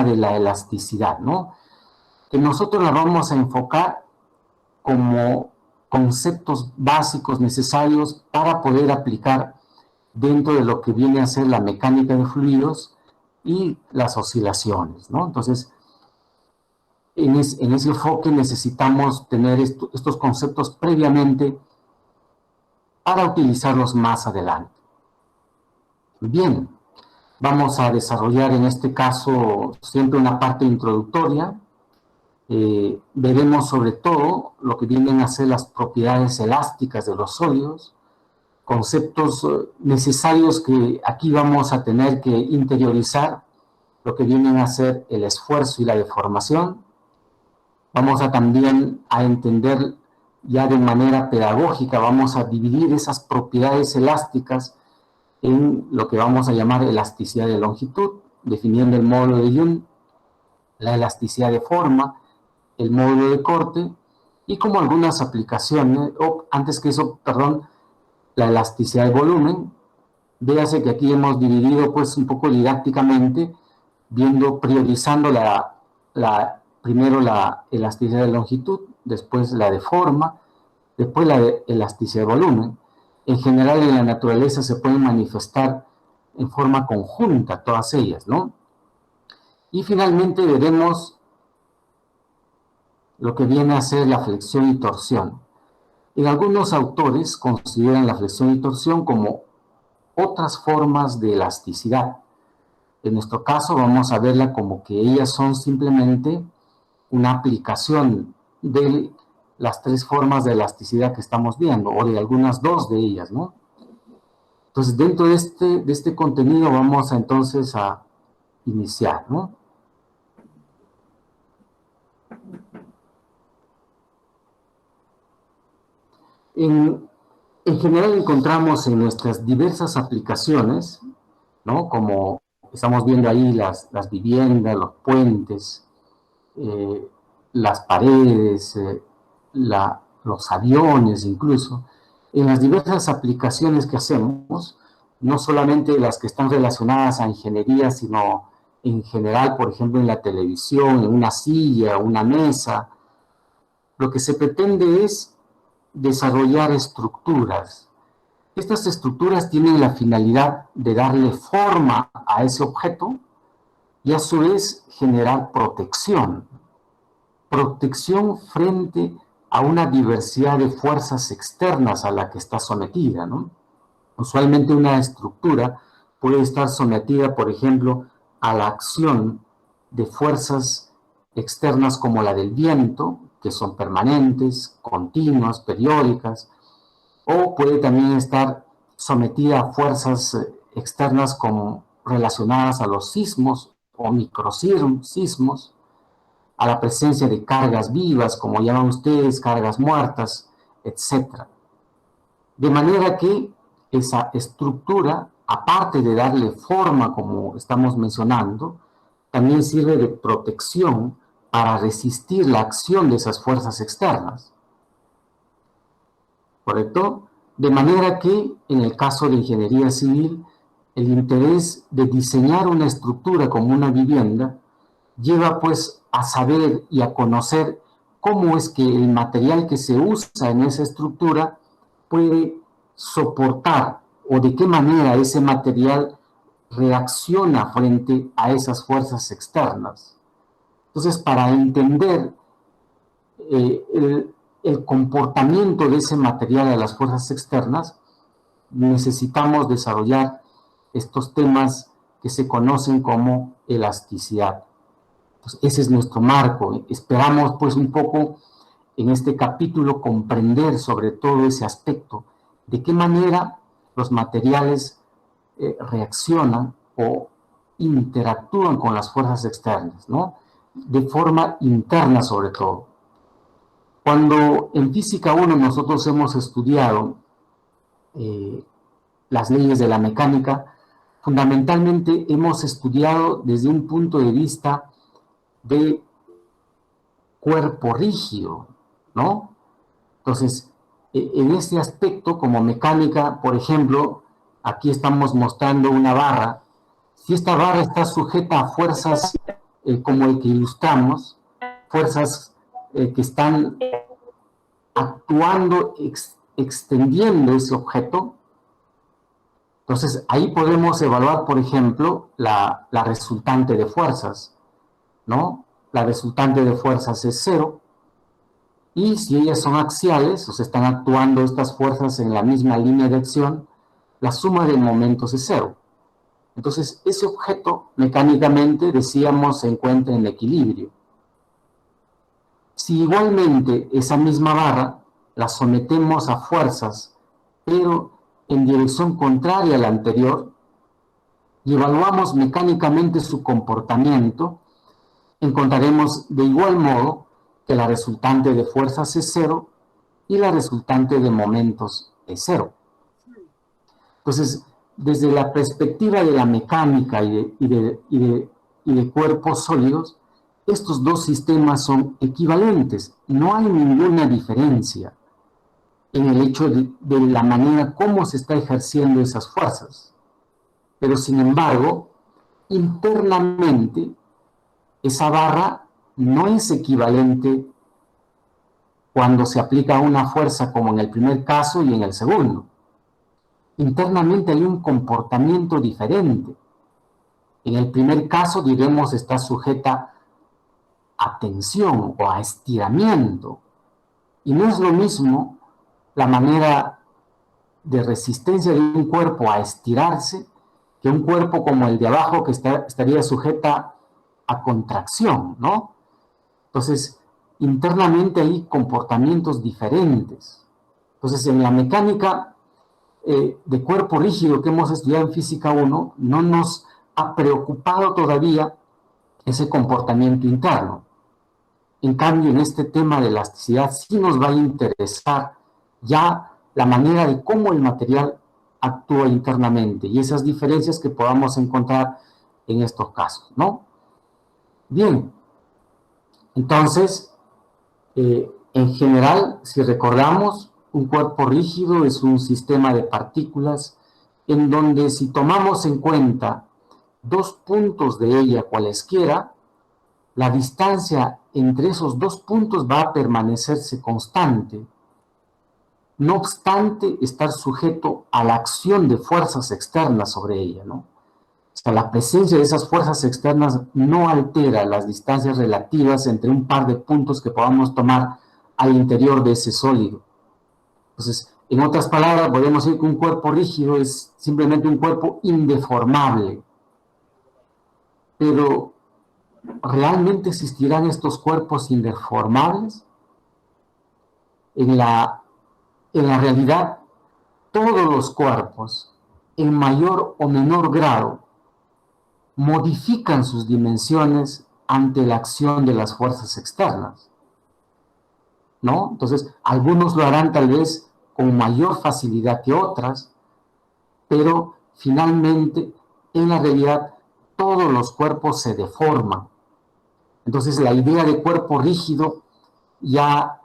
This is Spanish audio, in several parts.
de la elasticidad, ¿no? Que nosotros la vamos a enfocar como conceptos básicos necesarios para poder aplicar dentro de lo que viene a ser la mecánica de fluidos y las oscilaciones, ¿no? Entonces, en ese enfoque necesitamos tener estos conceptos previamente para utilizarlos más adelante. Bien, vamos a desarrollar en este caso siempre una parte introductoria. Veremos sobre todo lo que vienen a ser las propiedades elásticas de los sólidos, conceptos necesarios que aquí vamos a tener que interiorizar, lo que vienen a ser el esfuerzo y la deformación. Vamos a también a entender ya de manera pedagógica, vamos a dividir esas propiedades elásticas en lo que vamos a llamar elasticidad de longitud, definiendo el módulo de Young, la elasticidad de forma, el módulo de corte, y como algunas aplicaciones, o antes que eso, perdón, la elasticidad de volumen. Véase que aquí hemos dividido pues un poco didácticamente, priorizando primero la elasticidad de longitud, después la de forma, después la de elasticidad de volumen. En general en la naturaleza se pueden manifestar en forma conjunta todas ellas, ¿no? Y finalmente veremos lo que viene a ser la flexión y torsión. En algunos autores consideran la flexión y torsión como otras formas de elasticidad. En nuestro caso vamos a verla como que ellas son simplemente una aplicación de las tres formas de elasticidad que estamos viendo, o de algunas dos de ellas, ¿no? Entonces, dentro de este contenido vamos entonces a iniciar, ¿no? En general encontramos en nuestras diversas aplicaciones, ¿no? Como estamos viendo ahí las viviendas, los puentes, las paredes, los aviones incluso, en las diversas aplicaciones que hacemos, no solamente las que están relacionadas a ingeniería, sino en general, por ejemplo, en la televisión, en una silla, una mesa, lo que se pretende es desarrollar estructuras. Estas estructuras tienen la finalidad de darle forma a ese objeto y a su vez generar protección. Protección frente a una diversidad de fuerzas externas a la que está sometida, ¿no? Usualmente una estructura puede estar sometida, por ejemplo, a la acción de fuerzas externas como la del viento, que son permanentes, continuas, periódicas, o puede también estar sometida a fuerzas externas como relacionadas a los sismos o microsismos, a la presencia de cargas vivas, como llaman ustedes, cargas muertas, etc. De manera que esa estructura, aparte de darle forma, como estamos mencionando, también sirve de protección para resistir la acción de esas fuerzas externas. ¿Correcto? De manera que, en el caso de ingeniería civil, el interés de diseñar una estructura como una vivienda lleva pues a saber y a conocer cómo es que el material que se usa en esa estructura puede soportar o de qué manera ese material reacciona frente a esas fuerzas externas. Entonces, para entender el comportamiento de ese material a las fuerzas externas, necesitamos desarrollar estos temas que se conocen como elasticidad. Entonces, ese es nuestro marco. Esperamos pues un poco en este capítulo comprender sobre todo ese aspecto, de qué manera los materiales reaccionan o interactúan con las fuerzas externas, ¿no? De forma interna sobre todo. Cuando en Física 1 nosotros hemos estudiado las leyes de la mecánica, fundamentalmente hemos estudiado desde un punto de vista de cuerpo rígido, ¿no? Entonces, en este aspecto, como mecánica, por ejemplo, aquí estamos mostrando una barra. Si esta barra está sujeta a fuerzas como el que ilustramos, fuerzas que están actuando, extendiendo ese objeto. Entonces, ahí podemos evaluar, por ejemplo, la resultante de fuerzas, ¿no? La resultante de fuerzas es 0, y si ellas son axiales, o sea, están actuando estas fuerzas en la misma línea de acción, la suma de momentos es 0. Entonces, ese objeto, mecánicamente, decíamos, se encuentra en equilibrio. Si igualmente esa misma barra la sometemos a fuerzas, pero en dirección contraria a la anterior, y evaluamos mecánicamente su comportamiento, encontraremos de igual modo que la resultante de fuerzas es 0 y la resultante de momentos es 0. Entonces, desde la perspectiva de la mecánica y de cuerpos sólidos, estos dos sistemas son equivalentes. No hay ninguna diferencia en el hecho de la manera como se está ejerciendo esas fuerzas. Pero, sin embargo, internamente, esa barra no es equivalente cuando se aplica una fuerza como en el primer caso y en el segundo. Internamente hay un comportamiento diferente. En el primer caso, diremos, está sujeta a tensión o a estiramiento. Y no es lo mismo la manera de resistencia de un cuerpo a estirarse que un cuerpo como el de abajo que estaría sujeta a contracción, ¿no? Entonces, internamente hay comportamientos diferentes. Entonces, en la mecánica de cuerpo rígido que hemos estudiado en Física 1, no nos ha preocupado todavía ese comportamiento interno. En cambio, en este tema de elasticidad sí nos va a interesar ya la manera de cómo el material actúa internamente y esas diferencias que podamos encontrar en estos casos, ¿no? Bien, entonces, en general, si recordamos, un cuerpo rígido es un sistema de partículas en donde si tomamos en cuenta dos puntos de ella cualesquiera, la distancia entre esos dos puntos va a permanecerse constante, no obstante estar sujeto a la acción de fuerzas externas sobre ella, ¿no? O sea, la presencia de esas fuerzas externas no altera las distancias relativas entre un par de puntos que podamos tomar al interior de ese sólido. Entonces, en otras palabras, podemos decir que un cuerpo rígido es simplemente un cuerpo indeformable. Pero, ¿realmente existirán estos cuerpos indeformables? En la realidad, todos los cuerpos, en mayor o menor grado, modifican sus dimensiones ante la acción de las fuerzas externas, ¿no? Entonces, algunos lo harán tal vez con mayor facilidad que otras, pero finalmente, en la realidad, todos los cuerpos se deforman. Entonces, la idea de cuerpo rígido ya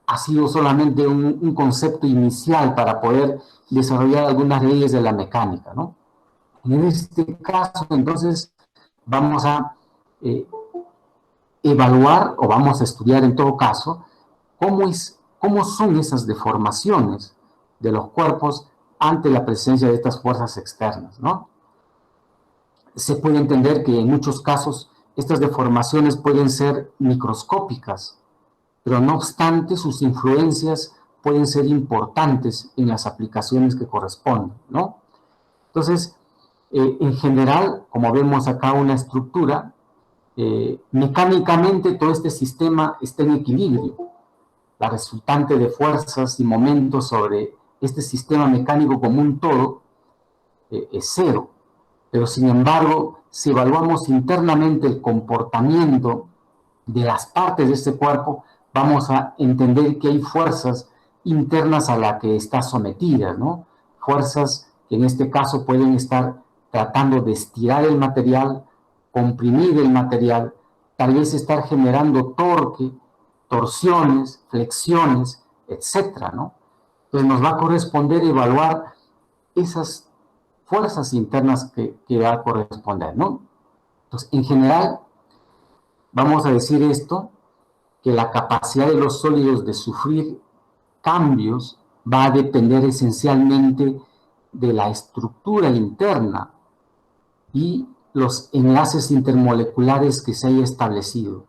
ha sido solamente un concepto inicial para poder desarrollar algunas leyes de la mecánica, ¿no? En este caso, entonces, vamos a evaluar o vamos a estudiar en todo caso cómo son esas deformaciones de los cuerpos ante la presencia de estas fuerzas externas, ¿no? Se puede entender que en muchos casos estas deformaciones pueden ser microscópicas, pero no obstante sus influencias pueden ser importantes en las aplicaciones que corresponden, ¿no? Entonces, en general, como vemos acá una estructura, mecánicamente todo este sistema está en equilibrio. La resultante de fuerzas y momentos sobre este sistema mecánico como un todo es 0. Pero sin embargo, si evaluamos internamente el comportamiento de las partes de este cuerpo, vamos a entender que hay fuerzas internas a las que está sometida, ¿no? Fuerzas que en este caso pueden estar tratando de estirar el material, comprimir el material, tal vez estar generando torque, torsiones, flexiones, etcétera, ¿no? Entonces nos va a corresponder evaluar esas fuerzas internas que va a corresponder, ¿no? Entonces, en general, Vamos a decir esto, que la capacidad de los sólidos de sufrir cambios va a depender esencialmente de la estructura interna y los enlaces intermoleculares que se haya establecido.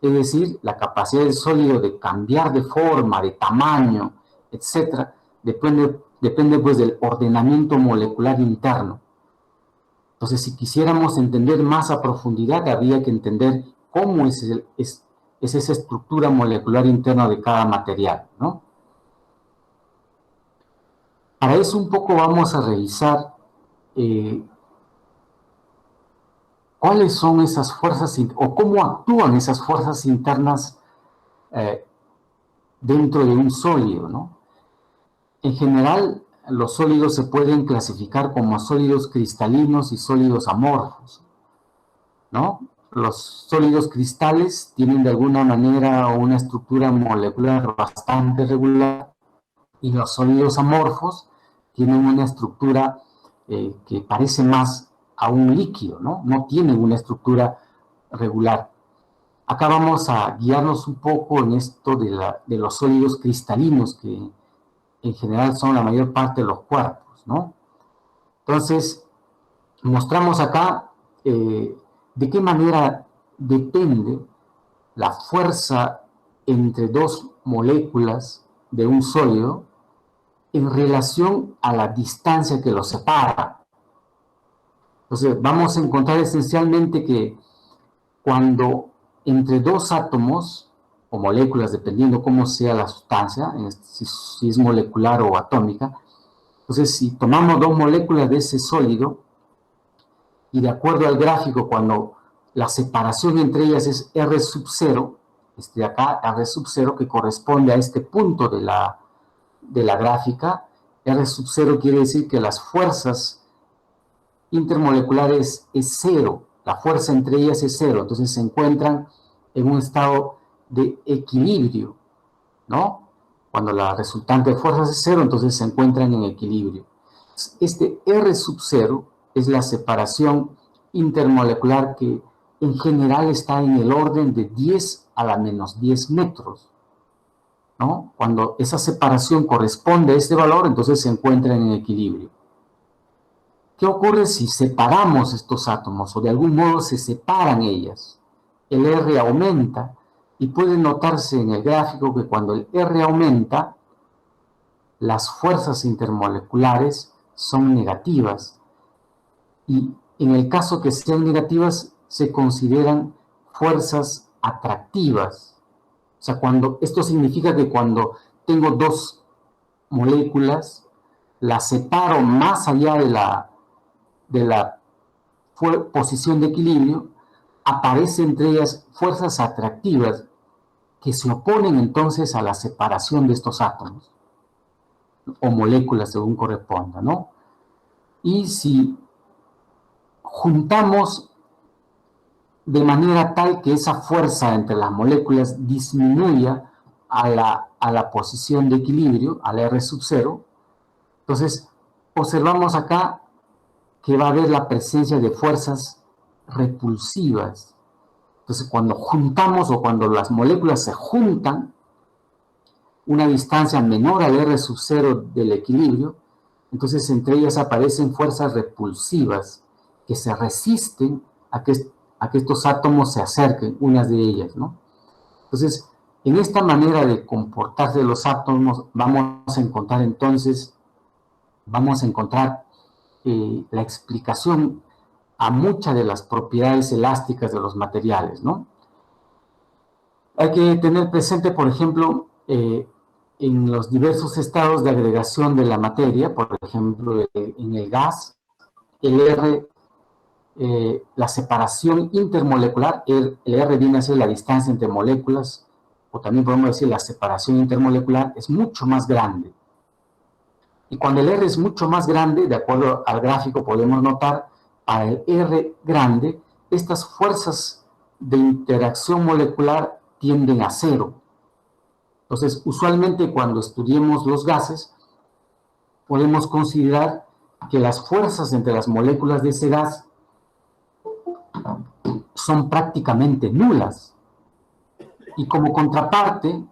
Es decir, la capacidad del sólido de cambiar de forma, de tamaño, etc., depende pues del ordenamiento molecular interno. Entonces, si quisiéramos entender más a profundidad, habría que entender cómo es esa estructura molecular interna de cada material, ¿no? Para eso un poco vamos a revisar cuáles son esas fuerzas o cómo actúan esas fuerzas internas dentro de un sólido, ¿no? En general, los sólidos se pueden clasificar como sólidos cristalinos y sólidos amorfos, ¿no? Los sólidos cristales tienen de alguna manera una estructura molecular bastante regular y los sólidos amorfos tienen una estructura que parece más a un líquido, ¿no? No tienen una estructura regular. Acá vamos a guiarnos un poco en esto de los sólidos cristalinos, que en general son la mayor parte de los cuerpos, ¿no? Entonces, mostramos acá de qué manera depende la fuerza entre dos moléculas de un sólido en relación a la distancia que los separa. Entonces, vamos a encontrar esencialmente que cuando entre dos átomos o moléculas, dependiendo cómo sea la sustancia, si es molecular o atómica, entonces si tomamos dos moléculas de ese sólido, y de acuerdo al gráfico, cuando la separación entre ellas es R sub 0, de acá R sub 0, que corresponde a este punto de la gráfica, R sub 0 quiere decir que las fuerzas intermoleculares es cero, la fuerza entre ellas es cero, entonces se encuentran en un estado de equilibrio, ¿no? Cuando la resultante de fuerzas es cero, entonces se encuentran en equilibrio. Este R sub 0 es la separación intermolecular que en general está en el orden de 10 a la menos 10 metros, ¿no? Cuando esa separación corresponde a este valor, entonces se encuentran en equilibrio. ¿Qué ocurre si separamos estos átomos o de algún modo se separan ellas? El R aumenta y puede notarse en el gráfico que cuando el R aumenta, las fuerzas intermoleculares son negativas y en el caso que sean negativas se consideran fuerzas atractivas. O sea, esto significa que cuando tengo dos moléculas, las separo más allá de la posición de equilibrio, aparecen entre ellas fuerzas atractivas que se oponen entonces a la separación de estos átomos o moléculas según corresponda, ¿no? Y si juntamos de manera tal que esa fuerza entre las moléculas disminuya a la posición de equilibrio, a la R sub 0, entonces observamos acá que va a haber la presencia de fuerzas repulsivas. Entonces, cuando juntamos o cuando las moléculas se juntan, una distancia menor al R sub 0 del equilibrio, entonces entre ellas aparecen fuerzas repulsivas que se resisten a que estos átomos se acerquen, unas de ellas, ¿no? Entonces, en esta manera de comportarse los átomos, vamos a encontrar entonces, la explicación a muchas de las propiedades elásticas de los materiales, ¿no? Hay que tener presente, por ejemplo, en los diversos estados de agregación de la materia, por ejemplo, en el gas, el R, la separación intermolecular, el R viene a ser la distancia entre moléculas, o también podemos decir la separación intermolecular, es mucho más grande. Y cuando el R es mucho más grande, de acuerdo al gráfico podemos notar, para el R grande, estas fuerzas de interacción molecular tienden a cero. Entonces, usualmente cuando estudiemos los gases, podemos considerar que las fuerzas entre las moléculas de ese gas son prácticamente nulas. Y como contraparte,